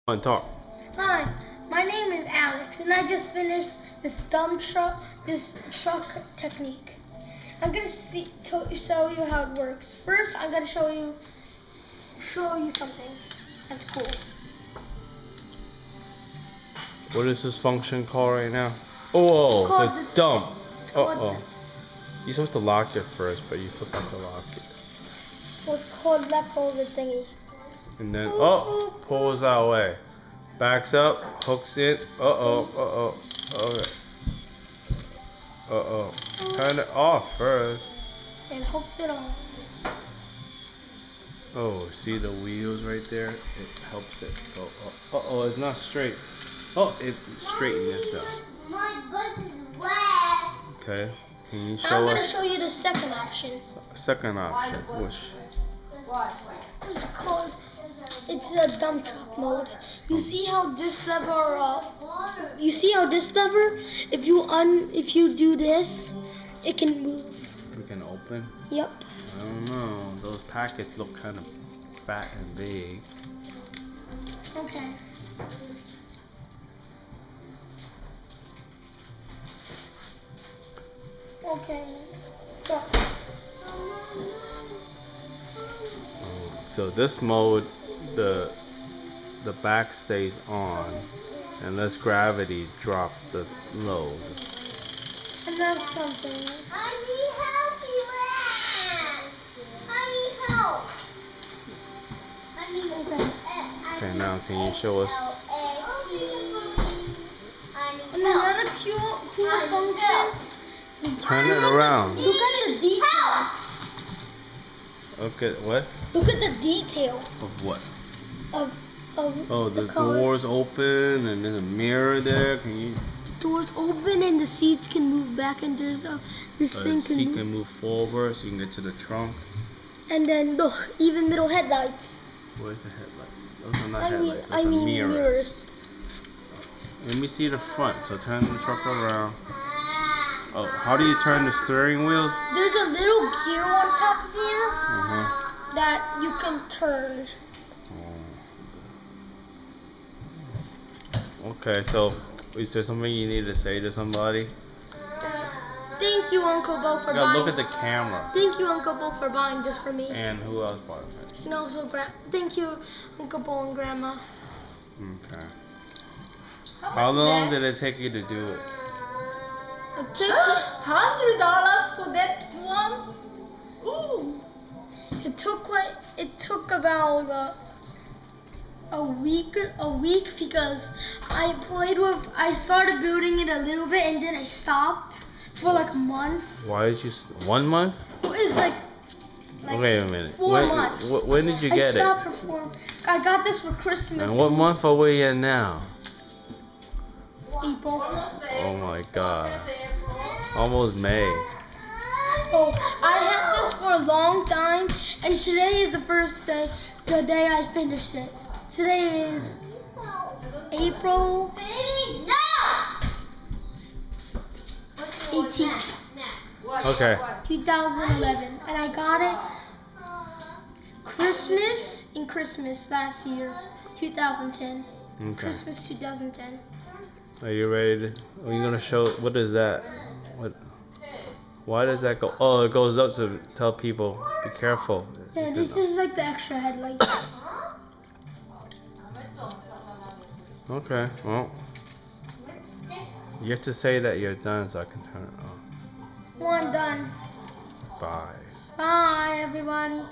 On talk. Hi, my name is Alex, and I just finished this truck technique. I'm gonna show you how it works. First, I'm gonna show you something that's cool. What is this function called right now? Oh, the dump. You're supposed to lock it first, but you forgot to lock it. What's called leftover thingy. And then, pulls that way. Backs up, hooks it. Okay. Turn it off first. And hooked it on. Oh, see the wheels right there? It helps it go up. It's not straight. Oh, it straightened itself. My butt is wet. Okay. Can you show us? I'm gonna show you the second option. Second option. Which? It's called. It's a dump truck mode. You see how this lever? If you do this, it can move. We can open. Yep. I don't know. Those packets look kind of fat and big. Okay. Okay. Go. So this mode, the back stays on, and lets gravity drop the load. And that's something. I need help, you I need help. Okay, now can you show us? And another cool function. Turn it around. Look at the detail. Okay, what? Look at the detail. Of what? Of the doors open and there's a mirror there. Can you? The doors open and the seats can move back, and there's this thing the seat can move forward so you can get to the trunk. And then look, even little headlights. Where's the headlights? Those are not headlights. Those I are mean mirrors. Let me see the front. So turn the truck around. Oh, how do you turn the steering wheels? There's a little gear on top of here that you can turn. Okay, so is there something you need to say to somebody? Thank you, Uncle Bo, for buying. Look at the camera. Thank you, Uncle Bo, for buying this for me. And who else bought it? And also, thank you, Uncle Bo and Grandma. Okay. How long did it take you to do it? It took $100 for that one. Ooh. It took about a week because I started building it a little bit and then I stopped for like a month. Why did you? 1 month? It's like wait a minute. 4 months. When did you get it? I stopped for 4. I got this for Christmas. And what month are we in now? April. Oh my God. Almost May. Oh, I had this for a long time, and today is the day I finished it. Today is April 18th. Okay. 2011, and I got it Christmas last year, 2010. Okay. Christmas 2010. Are you ready to? Are you gonna show? What is that? What? Why does that go? Oh, it goes up to tell people be careful. Yeah, this is like the extra headlights. Okay, well, you have to say that you're done so I can turn it off. One done. Bye. Bye, everybody.